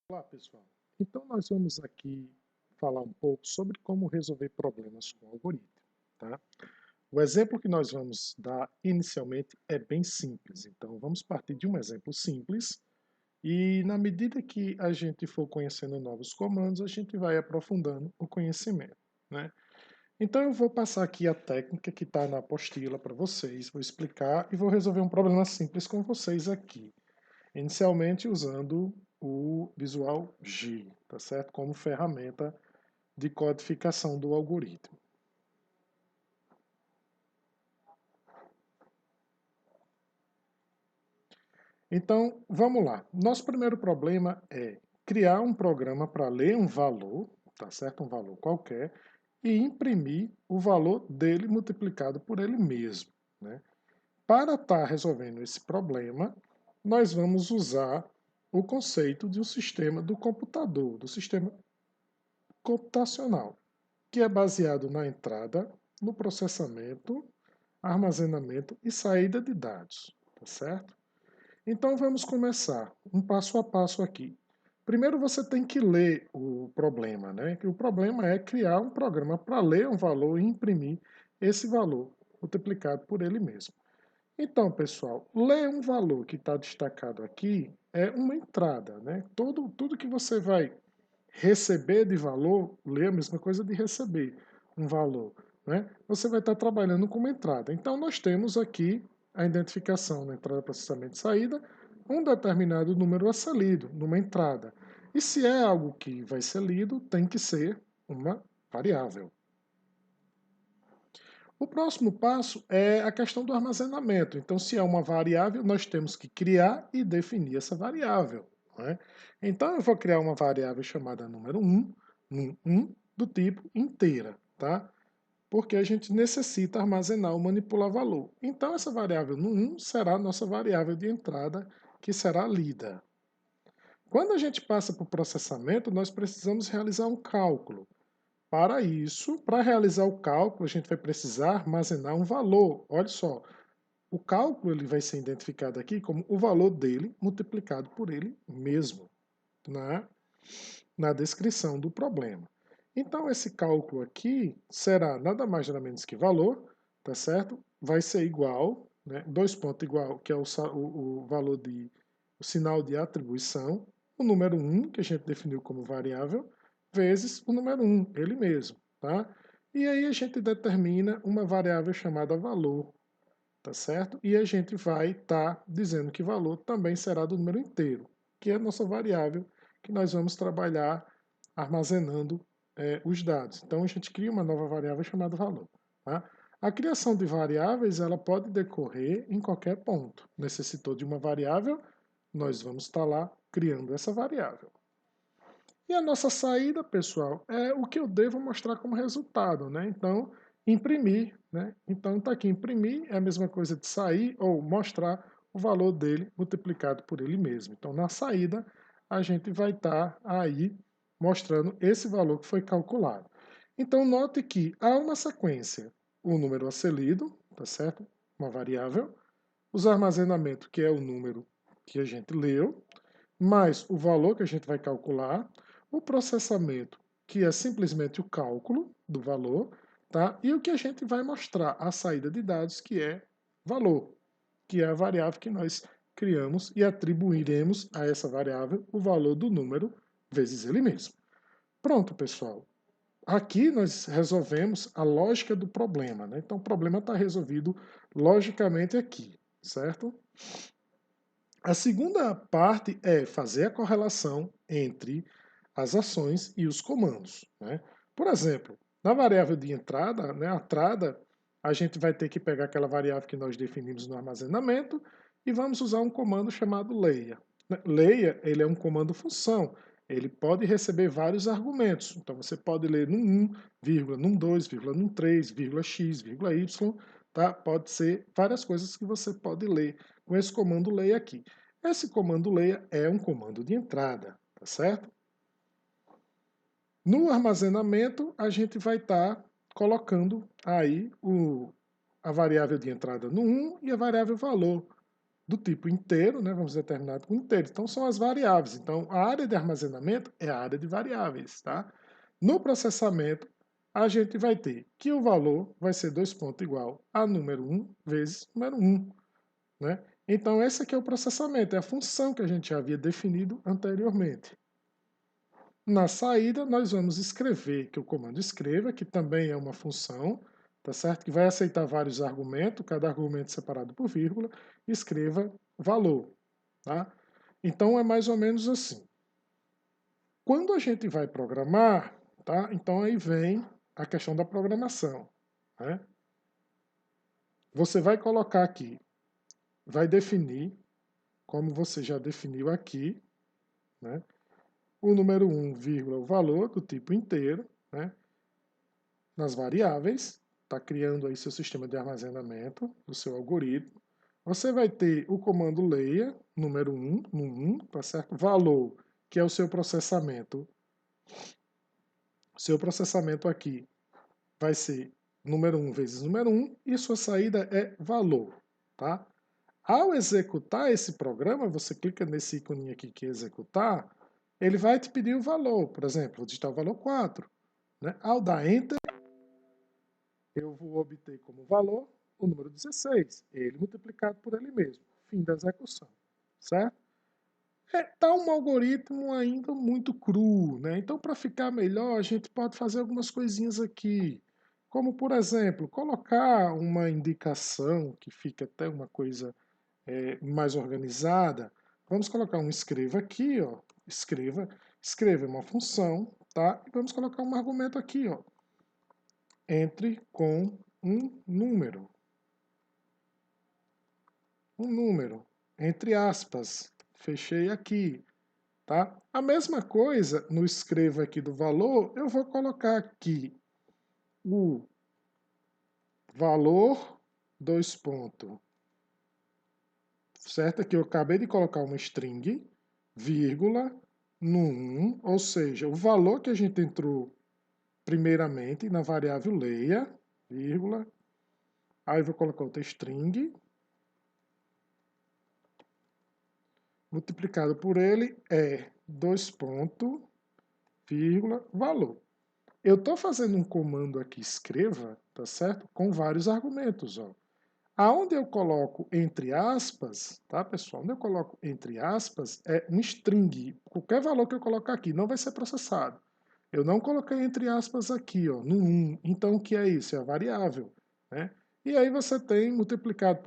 Olá, pessoal. Então, nós vamos aqui falar um pouco sobre como resolver problemas com algoritmo, tá? O exemplo que nós vamos dar inicialmente é bem simples. Então, vamos partir de um exemplo simples e, na medida que a gente for conhecendo novos comandos, a gente vai aprofundando o conhecimento, né? Então, eu vou passar aqui a técnica que está na apostila para vocês, vou explicar e vou resolver um problema simples com vocês aqui. Inicialmente usando o Visual G, tá certo? Como ferramenta de codificação do algoritmo. Então, vamos lá. Nosso primeiro problema é criar um programa para ler um valor, tá certo? Um valor qualquer, e imprimir o valor dele multiplicado por ele mesmo, né? Para estar resolvendo esse problema, nós vamos usar o conceito de um sistema do computador, do sistema computacional, que é baseado na entrada, no processamento, armazenamento e saída de dados, tá certo? Então vamos começar um passo a passo aqui. Primeiro você tem que ler o problema, né? Que o problema é criar um programa para ler um valor e imprimir esse valor multiplicado por ele mesmo. Então, pessoal, ler um valor que está destacado aqui é uma entrada, né? Tudo que você vai receber de valor, ler a mesma coisa de receber um valor, né? Você vai estar trabalhando com uma entrada. Então, nós temos aqui a identificação na entrada, processamento e saída, um determinado número a ser lido numa entrada. E se é algo que vai ser lido, tem que ser uma variável. O próximo passo é a questão do armazenamento. Então, se é uma variável, nós temos que criar e definir essa variável. Não é? Então, eu vou criar uma variável chamada número 1, num1, do tipo inteira, tá? Porque a gente necessita armazenar ou manipular valor. Então, essa variável num1 será a nossa variável de entrada, que será lida. Quando a gente passa para o processamento, nós precisamos realizar um cálculo. Para isso, para realizar o cálculo, a gente vai precisar armazenar um valor. Olha só, o cálculo ele vai ser identificado aqui como o valor dele multiplicado por ele mesmo, na, na descrição do problema. Então, esse cálculo aqui será nada mais nada menos que valor, tá certo? Vai ser igual, né? Dois pontos igual, que é o valor de o sinal de atribuição, o número 1, que a gente definiu como variável, vezes o número 1, ele mesmo, tá? E aí a gente determina uma variável chamada valor, tá certo? E a gente vai estar dizendo que valor também será do número inteiro, que é a nossa variável que nós vamos trabalhar armazenando os dados. Então a gente cria uma nova variável chamada valor. Tá? A criação de variáveis ela pode decorrer em qualquer ponto. Necessitou de uma variável, nós vamos estar lá criando essa variável. E a nossa saída, pessoal, é o que eu devo mostrar como resultado, né? Então, imprimir, né? Então, está aqui, imprimir é a mesma coisa de sair ou mostrar o valor dele multiplicado por ele mesmo. Então, na saída, a gente vai estar aí mostrando esse valor que foi calculado. Então, note que há uma sequência, o número a ser lido, tá certo? Uma variável, os armazenamentos, que é o número que a gente leu, mais o valor que a gente vai calcular, o processamento, que é simplesmente o cálculo do valor, tá? E o que a gente vai mostrar, a saída de dados, que é valor, que é a variável que nós criamos e atribuiremos a essa variável o valor do número vezes ele mesmo. Pronto, pessoal. Aqui nós resolvemos a lógica do problema, né? Então o problema está resolvido logicamente aqui, certo? A segunda parte é fazer a correlação entre as ações e os comandos, né? Por exemplo, na variável de entrada, né, a entrada, a gente vai ter que pegar aquela variável que nós definimos no armazenamento e vamos usar um comando chamado leia. Leia, ele é um comando função, ele pode receber vários argumentos. Então você pode ler num1, vírgula, num2, vírgula, num3, vírgula x, vírgula y, tá? Pode ser várias coisas que você pode ler com esse comando leia aqui. Esse comando leia é um comando de entrada, tá certo? No armazenamento, a gente vai estar colocando aí a variável de entrada no 1 e a variável valor do tipo inteiro, né? Vamos determinar com inteiro. Então, são as variáveis. Então, a área de armazenamento é a área de variáveis, tá? No processamento, a gente vai ter que o valor vai ser 2 pontos igual a número 1 vezes número 1, né? Então, esse aqui é o processamento, é a função que a gente já havia definido anteriormente. Na saída, nós vamos escrever, que o comando escreva, que também é uma função, tá certo? Que vai aceitar vários argumentos, cada argumento separado por vírgula, e escreva valor, tá? Então, é mais ou menos assim. Quando a gente vai programar, tá? Então, aí vem a questão da programação, né? Você vai colocar aqui, vai definir, como você já definiu aqui, né? O número 1, vírgula, o valor do tipo inteiro, né? Nas variáveis, está criando aí seu sistema de armazenamento do seu algoritmo. Você vai ter o comando leia, número 1, no 1, tá certo? Valor, que é o seu processamento. Seu processamento aqui vai ser número 1 vezes número 1 e sua saída é valor, tá? Ao executar esse programa, você clica nesse ícone aqui que é executar, ele vai te pedir o valor. Por exemplo, vou digitar o valor 4. Né? Ao dar Enter, eu vou obter como valor o número 16, ele multiplicado por ele mesmo. Fim da execução, certo? Tá um algoritmo ainda muito cru, né? Então, para ficar melhor, a gente pode fazer algumas coisinhas aqui. Como, por exemplo, colocar uma indicação que fica até uma coisa mais organizada. Vamos colocar um escreva aqui, ó. Escreva uma função, tá? E vamos colocar um argumento aqui, ó. Entre com um número. Um número, entre aspas. Fechei aqui, tá? A mesma coisa no escreva aqui do valor, eu vou colocar aqui o valor, dois pontos, certo? Aqui eu acabei de colocar uma string, vírgula, no 1, ou seja, o valor que a gente entrou primeiramente na variável leia, vírgula, aí eu vou colocar outra string, multiplicado por ele é 2 pontos, vírgula, valor. Eu estou fazendo um comando aqui, escreva, tá certo? Com vários argumentos, ó. Aonde eu coloco entre aspas, tá, pessoal? Onde eu coloco entre aspas é um string. Qualquer valor que eu colocar aqui não vai ser processado. Eu não coloquei entre aspas aqui, ó, no 1. Então, o que é isso? É a variável, né? E aí você tem multiplicado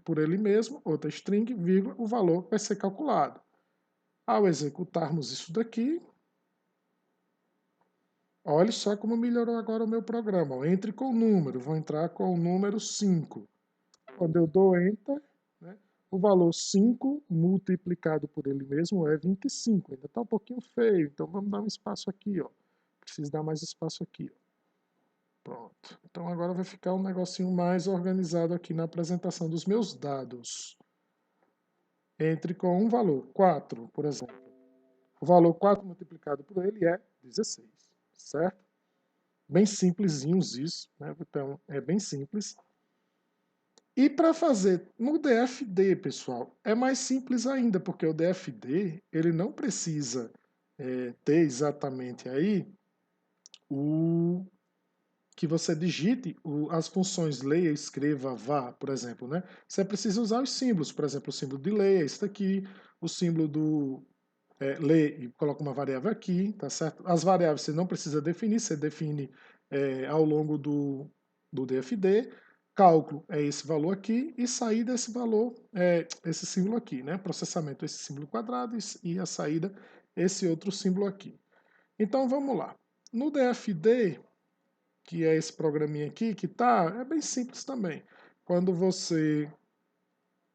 por ele mesmo, outra string, vírgula, o valor vai ser calculado. Ao executarmos isso daqui, olha só como melhorou agora o meu programa. Ó. Entre com o número, vou entrar com o número 5. Quando eu dou Enter, né, o valor 5 multiplicado por ele mesmo é 25. Ainda está um pouquinho feio, então vamos dar um espaço aqui. Ó. Preciso dar mais espaço aqui. Ó. Pronto. Então agora vai ficar um negocinho mais organizado aqui na apresentação dos meus dados. Entre com um valor, 4, por exemplo. O valor 4 multiplicado por ele é 16, certo? Bem simplesinhos isso, né? Então é bem simples. E para fazer no DFD, pessoal, é mais simples ainda, porque o DFD ele não precisa ter exatamente aí o que você digite as funções leia, escreva, vá, por exemplo, né? Você precisa usar os símbolos, por exemplo, o símbolo de leia, esse daqui, o símbolo do lê e coloca uma variável aqui, tá certo? As variáveis você não precisa definir, você define ao longo do DFD. Cálculo é esse valor aqui e saída é esse valor, esse símbolo aqui, né? Processamento esse símbolo quadrado e a saída esse outro símbolo aqui. Então vamos lá. No DFD, que é esse programinha aqui que tá, é bem simples também. Quando você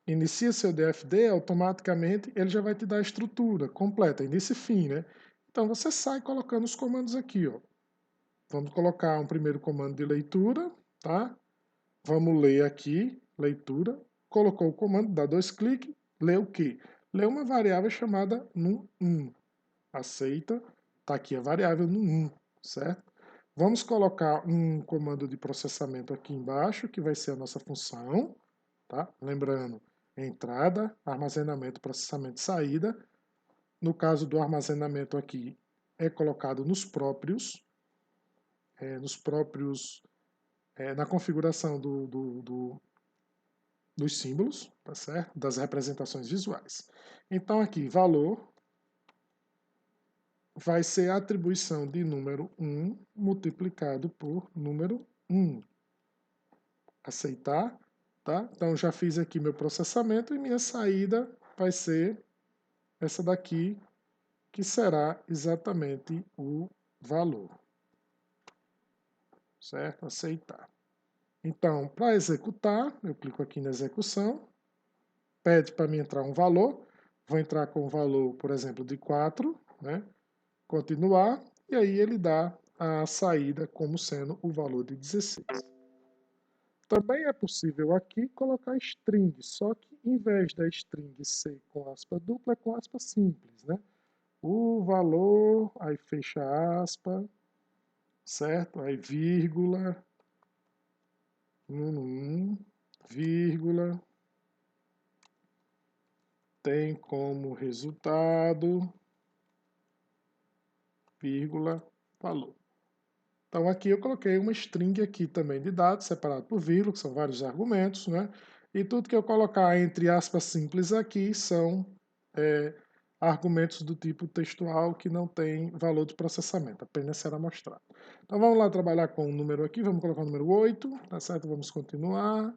inicia seu DFD, automaticamente ele já vai te dar a estrutura completa, início e fim, né? Então você sai colocando os comandos aqui, ó. Vamos colocar um primeiro comando de leitura, tá? Vamos ler aqui, leitura. Colocou o comando, dá dois cliques, lê o quê? Lê uma variável chamada num1. Aceita, tá aqui a variável num1, certo? Vamos colocar um comando de processamento aqui embaixo, que vai ser a nossa função, tá? Lembrando, entrada, armazenamento, processamento, saída. No caso do armazenamento aqui, é colocado na configuração dos símbolos, tá certo? Das representações visuais. Então aqui, valor vai ser a atribuição de número 1 multiplicado por número 1. Aceitar, tá? Então já fiz aqui meu processamento e minha saída vai ser essa daqui, que será exatamente o valor. Certo? Aceitar. Então, para executar, eu clico aqui na execução, pede para mim entrar um valor, vou entrar com o valor, por exemplo, de 4, né? Continuar, e aí ele dá a saída como sendo o valor de 16. Também é possível aqui colocar string, só que em vez da string ser com aspa dupla, é com aspa simples, né? O valor, aí fecha aspa, certo? Aí vírgula, vírgula, tem como resultado, vírgula, valor. Então aqui eu coloquei uma string aqui também de dados, separado por vírgula, que são vários argumentos, né? E tudo que eu colocar entre aspas simples aqui são argumentos do tipo textual que não tem valor de processamento, apenas será mostrado. Então vamos lá trabalhar com o número aqui, vamos colocar o número 8, tá certo? Vamos continuar.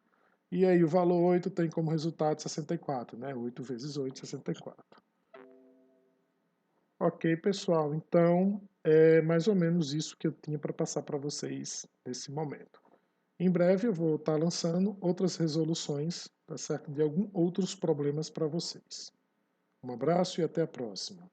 E aí o valor 8 tem como resultado 64, né? 8 vezes 8, 64. Ok, pessoal, então é mais ou menos isso que eu tinha para passar para vocês nesse momento. Em breve eu vou estar lançando outras resoluções, tá certo? De alguns outros problemas para vocês. Um abraço e até a próxima.